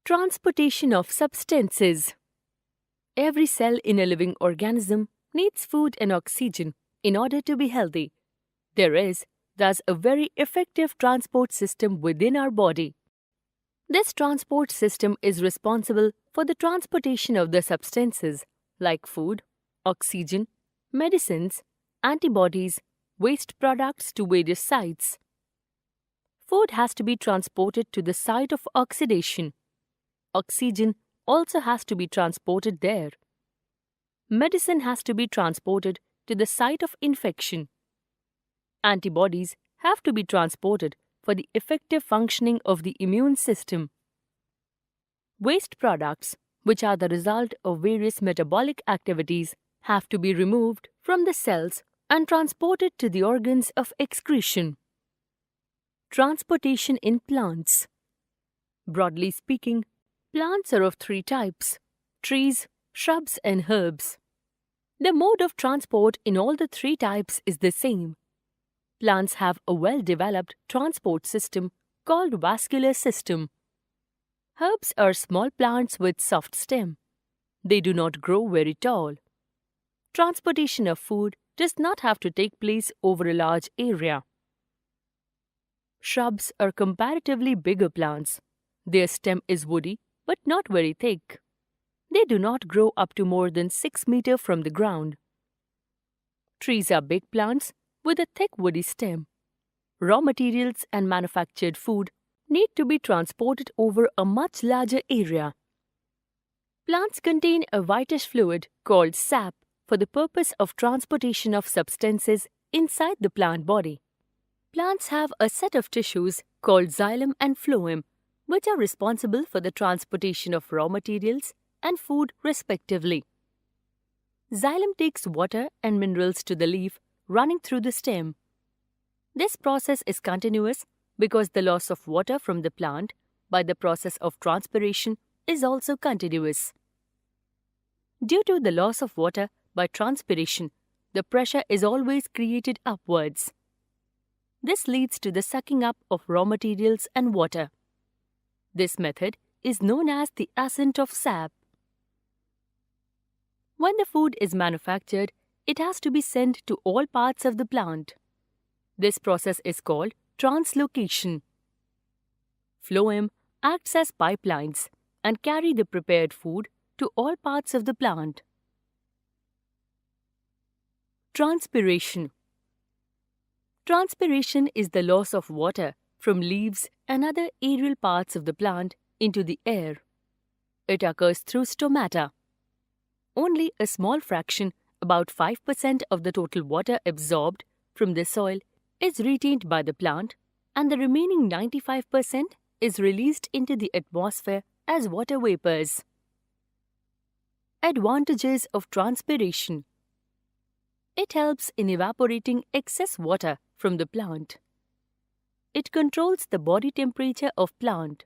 Transportation of substances. Every cell in a living organism needs food and oxygen in order to be healthy. There is, thus, a very effective transport system within our body. This transport system is responsible for the transportation of the substances like food, oxygen, medicines, antibodies, waste products to various sites. Food has to be transported to the site of oxidation. Oxygen also has to be transported there. Medicine has to be transported to the site of infection. Antibodies have to be transported for the effective functioning of the immune system. Waste products, which are the result of various metabolic activities, have to be removed from the cells and transported to the organs of excretion. Transportation in plants. Broadly speaking, plants are of three types: trees, shrubs, and herbs. The mode of transport in all the three types is the same. Plants have a well-developed transport system called vascular system. Herbs are small plants with soft stem. They do not grow very tall. Transportation of food does not have to take place over a large area. Shrubs are comparatively bigger plants. Their stem is woody but not very thick. They do not grow up to more than 6 meters from the ground. Trees are big plants with a thick woody stem. Raw materials and manufactured food need to be transported over a much larger area. Plants contain a whitish fluid called sap for the purpose of transportation of substances inside the plant body. Plants have a set of tissues called xylem and phloem, which are responsible for the transportation of raw materials and food respectively. Xylem takes water and minerals to the leaf running through the stem. This process is continuous because the loss of water from the plant by the process of transpiration is also continuous. Due to the loss of water by transpiration, the pressure is always created upwards. This leads to the sucking up of raw materials and water. This method is known as the ascent of sap. When the food is manufactured, it has to be sent to all parts of the plant. This process is called translocation. Phloem acts as pipelines and carry the prepared food to all parts of the plant. Transpiration. Transpiration is the loss of water from leaves and other aerial parts of the plant into the air. It occurs through stomata. Only a small fraction, about 5% of the total water absorbed from the soil, is retained by the plant, and the remaining 95% is released into the atmosphere as water vapors. Advantages of transpiration. It helps in evaporating excess water from the plant. It controls the body temperature of plant.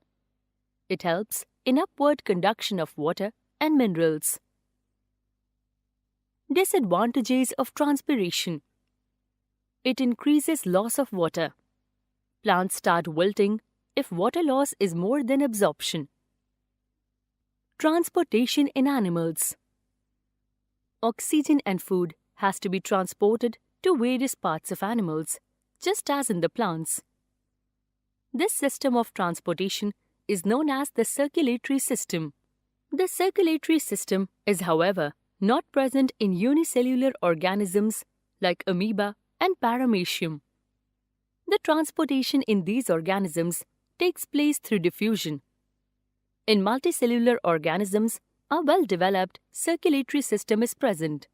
It helps in upward conduction of water and minerals. Disadvantages of transpiration. It increases loss of water. Plants start wilting if water loss is more than absorption. Transportation in animals. Oxygen and food has to be transported to various parts of animals, just as in the plants. This system of transportation is known as the circulatory system. The circulatory system is, however, not present in unicellular organisms like amoeba and paramecium. The transportation in these organisms takes place through diffusion. In multicellular organisms, a well-developed circulatory system is present.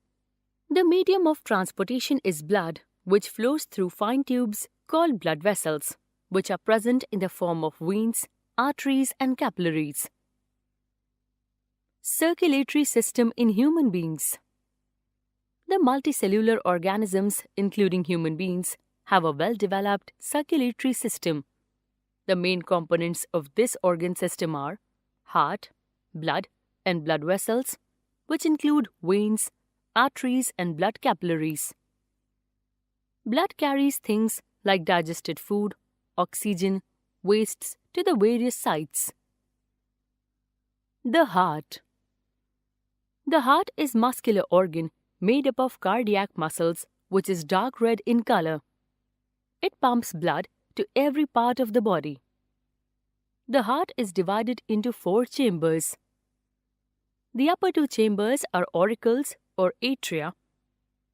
The medium of transportation is blood, which flows through fine tubes called blood vessels, which are present in the form of veins, arteries, and capillaries. Circulatory system in human beings. The multicellular organisms, including human beings, have a well-developed circulatory system. The main components of this organ system are heart, blood, and blood vessels, which include veins, arteries, and blood capillaries. Blood carries things like digested food, oxygen, wastes to the various sites. The heart. The heart is a muscular organ made up of cardiac muscles, which is dark red in color. It pumps blood to every part of the body. The heart is divided into 4 chambers. The upper 2 chambers are auricles or atria.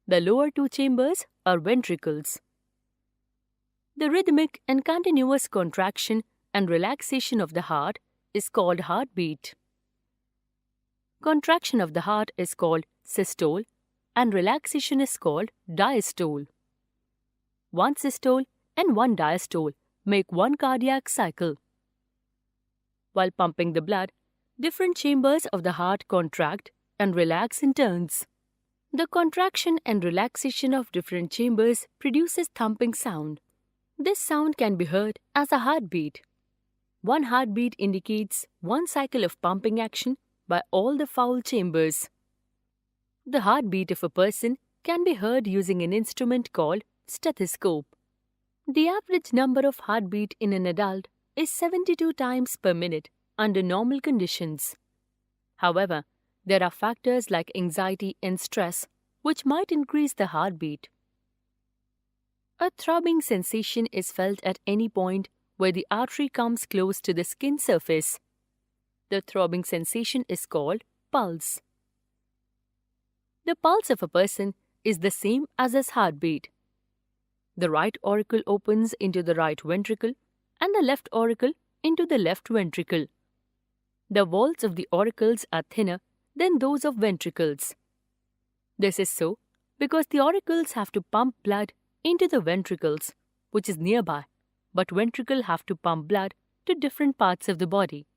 The lower 2 chambers are ventricles. The rhythmic and continuous contraction and relaxation of the heart is called heartbeat. Contraction of the heart is called systole and relaxation is called diastole. One systole and one diastole make one cardiac cycle. While pumping the blood, different chambers of the heart contract and relax in turns. The contraction and relaxation of different chambers produces thumping sound. This sound can be heard as a heartbeat. One heartbeat indicates one cycle of pumping action by all the foul chambers. The heartbeat of a person can be heard using an instrument called stethoscope. The average number of heartbeat in an adult is 72 times per minute under normal conditions. However, there are factors like anxiety and stress which might increase the heartbeat. A throbbing sensation is felt at any point where the artery comes close to the skin surface. The throbbing sensation is called pulse. The pulse of a person is the same as his heartbeat. The right auricle opens into the right ventricle and the left auricle into the left ventricle. The walls of the auricles are thinner than those of ventricles. This is so because the auricles have to pump blood into the ventricles, which is nearby, but ventricle have to pump blood to different parts of the body.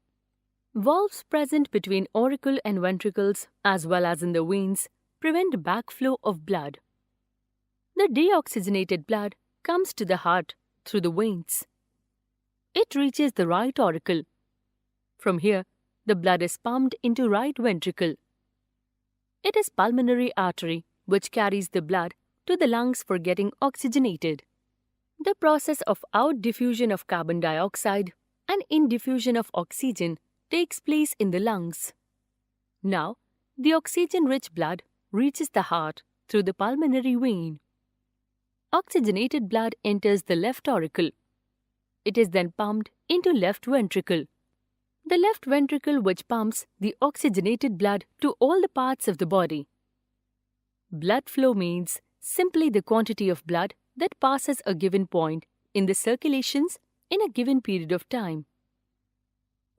Valves present between auricle and ventricles as well as in the veins prevent backflow of blood. The deoxygenated blood comes to the heart through the veins. It reaches the right auricle. From here, the blood is pumped into right ventricle. It is pulmonary artery which carries the blood to the lungs for getting oxygenated. The process of out-diffusion of carbon dioxide and in-diffusion of oxygen takes place in the lungs. Now, the oxygen-rich blood reaches the heart through the pulmonary vein. Oxygenated blood enters the left auricle. It is then pumped into left ventricle. The left ventricle which pumps the oxygenated blood to all the parts of the body. Blood flow means simply the quantity of blood that passes a given point in the circulations in a given period of time.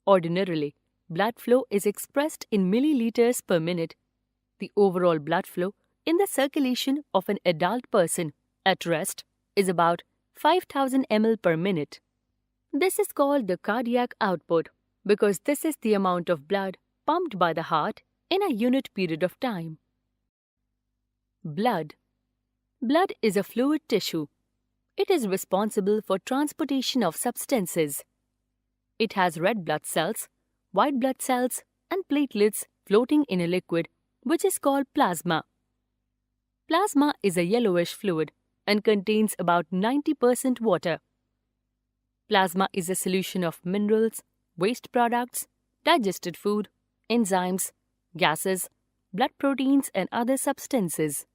Ordinarily, blood flow is expressed in milliliters per minute. The overall blood flow in the circulation of an adult person at rest is about 5000 ml per minute. This is called the cardiac output because this is the amount of blood pumped by the heart in a unit period of time. Blood. Blood is a fluid tissue. It is responsible for transportation of substances. It has red blood cells, white blood cells, and platelets floating in a liquid which is called plasma. Plasma is a yellowish fluid and contains about 90% water. Plasma is a solution of minerals, waste products, digested food, enzymes, gases, blood proteins, and other substances.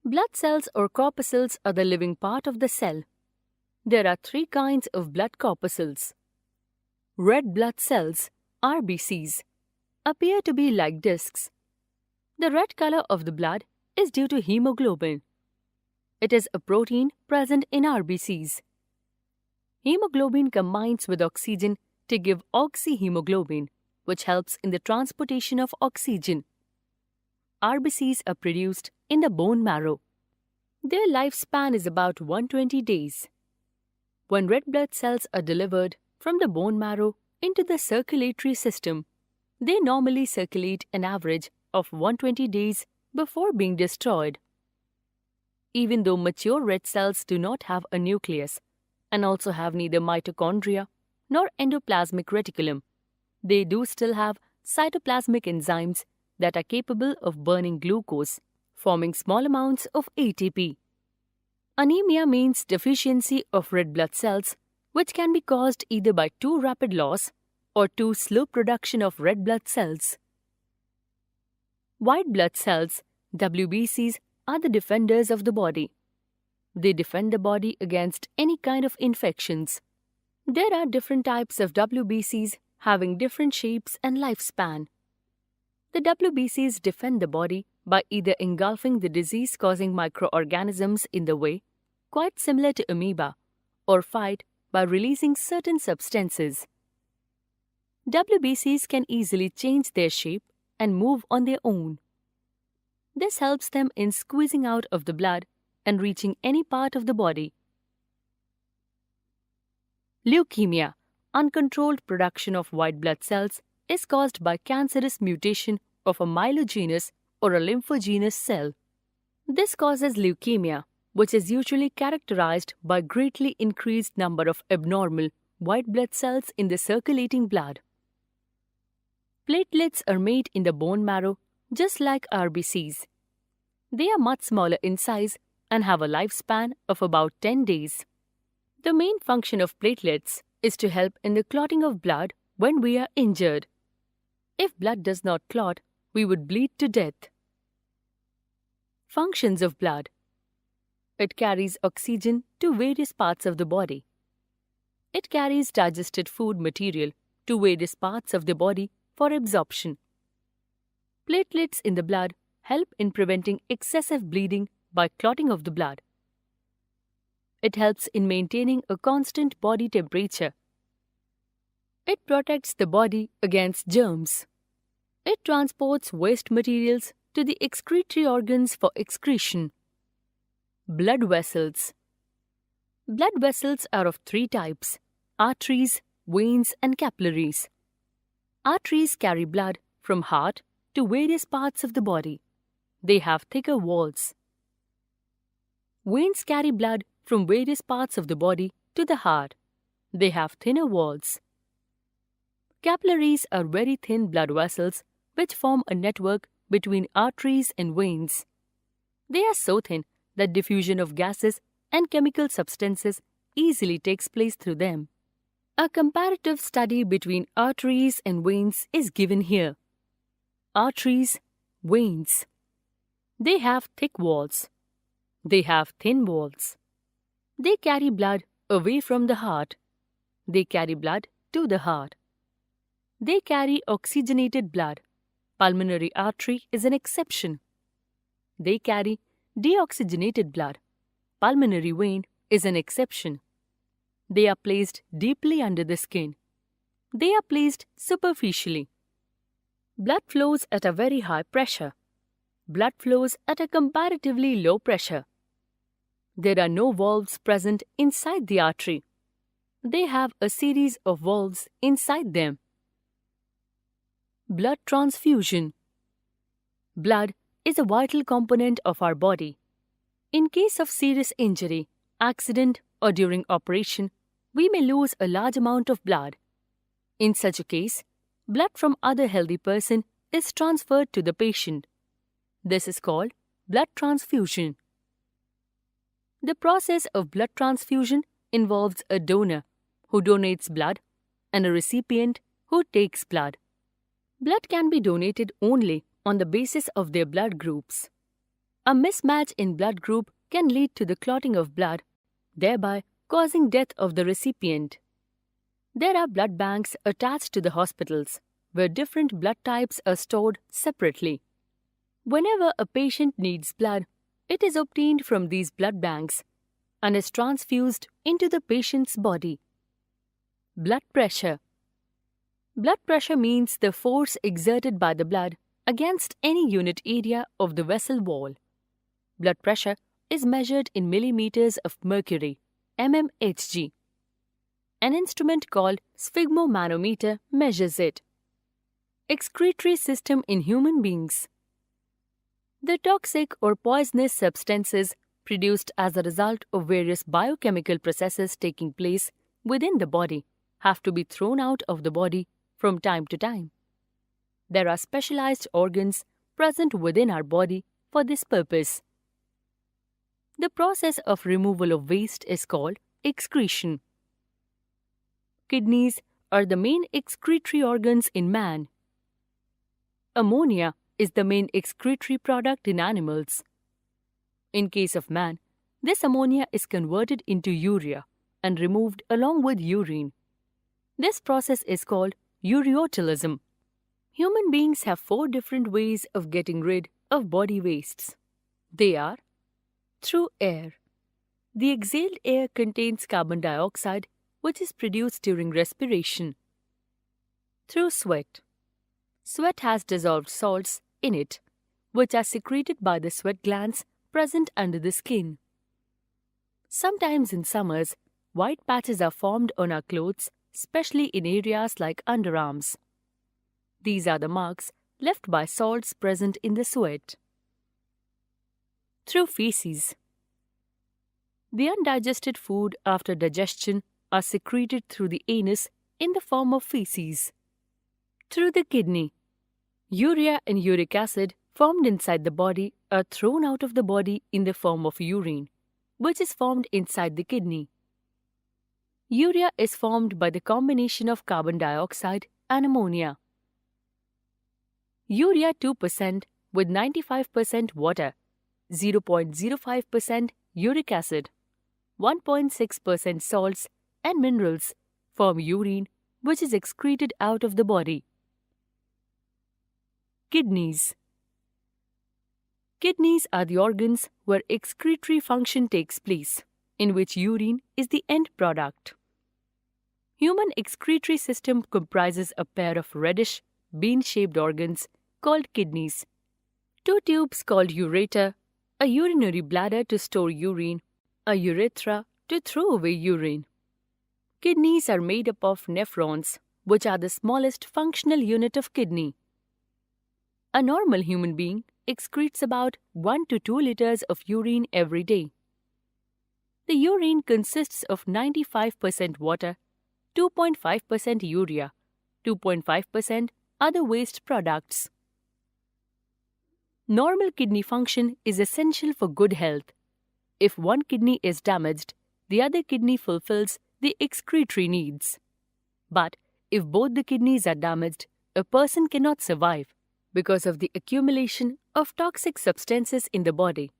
Blood cells or corpuscles are the living part of the cell. There are 3 kinds of blood corpuscles. Red blood cells, RBCs, appear to be like discs. The red color of the blood is due to hemoglobin. It is a protein present in RBCs. Hemoglobin combines with oxygen to give oxyhemoglobin, which helps in the transportation of oxygen. RBCs are produced in the bone marrow. Their lifespan is about 120 days. When red blood cells are delivered from the bone marrow into the circulatory system, they normally circulate an average of 120 days before being destroyed. Even though mature red cells do not have a nucleus and also have neither mitochondria nor endoplasmic reticulum, they do still have cytoplasmic enzymes that are capable of burning glucose, forming small amounts of ATP. Anemia means deficiency of red blood cells, which can be caused either by too rapid loss or 2 slow production of red blood cells. White blood cells, WBCs, are the defenders of the body. They defend the body against any kind of infections. There are different types of WBCs having different shapes and lifespan. The WBCs defend the body by either engulfing the disease-causing microorganisms in the way, quite similar to amoeba, or fight by releasing certain substances. WBCs can easily change their shape and move on their own. This helps them in squeezing out of the blood and reaching any part of the body. Leukemia, uncontrolled production of white blood cells, is caused by cancerous mutation of a myelogenous or a lymphogenous cell. This causes leukemia, which is usually characterized by greatly increased number of abnormal white blood cells in the circulating blood. Platelets are made in the bone marrow just like RBCs. They are much smaller in size and have a lifespan of about 10 days. The main function of platelets is to help in the clotting of blood when we are injured. If blood does not clot, we would bleed to death. Functions of blood. It carries oxygen to various parts of the body. It carries digested food material to various parts of the body for absorption. Platelets in the blood help in preventing excessive bleeding by clotting of the blood. It helps in maintaining a constant body temperature. It protects the body against germs. It transports waste materials to the excretory organs for excretion. Blood vessels. Blood vessels are of 3 types: arteries, veins, and capillaries. Arteries carry blood from heart to various parts of the body. They have thicker walls. Veins carry blood from various parts of the body to the heart. They have thinner walls. Capillaries are very thin blood vessels which form a network between arteries and veins. They are so thin that diffusion of gases and chemical substances easily takes place through them. A comparative study between arteries and veins is given here. Arteries, veins. They have thick walls. They have thin walls. They carry blood away from the heart. They carry blood to the heart. They carry oxygenated blood. Pulmonary artery is an exception. They carry deoxygenated blood. Pulmonary vein is an exception. They are placed deeply under the skin. They are placed superficially. Blood flows at a very high pressure. Blood flows at a comparatively low pressure. There are no valves present inside the artery. They have a series of valves inside them. Blood transfusion. Blood is a vital component of our body. In case of serious injury, accident, or during operation, we may lose a large amount of blood. In such a case, blood from other healthy person is transferred to the patient. This is called blood transfusion. The process of blood transfusion involves a donor who donates blood and a recipient who takes blood. Blood can be donated only on the basis of their blood groups. A mismatch in blood group can lead to the clotting of blood, thereby causing death of the recipient. There are blood banks attached to the hospitals, where different blood types are stored separately. Whenever a patient needs blood, it is obtained from these blood banks and is transfused into the patient's body. Blood pressure. Blood pressure means the force exerted by the blood against any unit area of the vessel wall. Blood pressure is measured in millimeters of mercury, mmHg. An instrument called sphygmomanometer measures it. Excretory system in human beings. The toxic or poisonous substances produced as a result of various biochemical processes taking place within the body have to be thrown out of the body from time to time. There are specialized organs present within our body for this purpose. The process of removal of waste is called excretion. Kidneys are the main excretory organs in man. Ammonia is the main excretory product in animals. In case of man, this ammonia is converted into urea and removed along with urine. This process is called ureotolism. Human beings have 4 different ways of getting rid of body wastes. They are through air. The exhaled air contains carbon dioxide, which is produced during respiration. Through sweat. Sweat has dissolved salts in it, which are secreted by the sweat glands present under the skin. Sometimes in summers, white patches are formed on our clothes, especially in areas like underarms. These are the marks left by salts present in the sweat. Through feces. The undigested food after digestion are secreted through the anus in the form of feces. Through the kidney. Urea and uric acid formed inside the body are thrown out of the body in the form of urine, which is formed inside the kidney. Urea is formed by the combination of carbon dioxide and ammonia. Urea 2% with 95% water, 0.05% uric acid, 1.6% salts and minerals form urine, which is excreted out of the body. Kidneys. Kidneys are the organs where excretory function takes place, in which urine is the end product. Human excretory system comprises a pair of reddish, bean-shaped organs called kidneys, 2 tubes called ureter, a urinary bladder to store urine, a urethra to throw away urine. Kidneys are made up of nephrons, which are the smallest functional unit of kidney. A normal human being excretes about 1 to 2 liters of urine every day. The urine consists of 95% water, 2.5% urea, 2.5% other waste products. Normal kidney function is essential for good health. If one kidney is damaged, the other kidney fulfills the excretory needs. But if both the kidneys are damaged, a person cannot survive because of the accumulation of toxic substances in the body.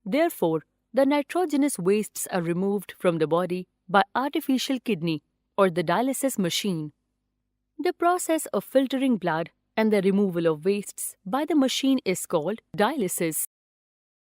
Therefore, the nitrogenous wastes are removed from the body by artificial kidney or the dialysis machine. The process of filtering blood and the removal of wastes by the machine is called dialysis.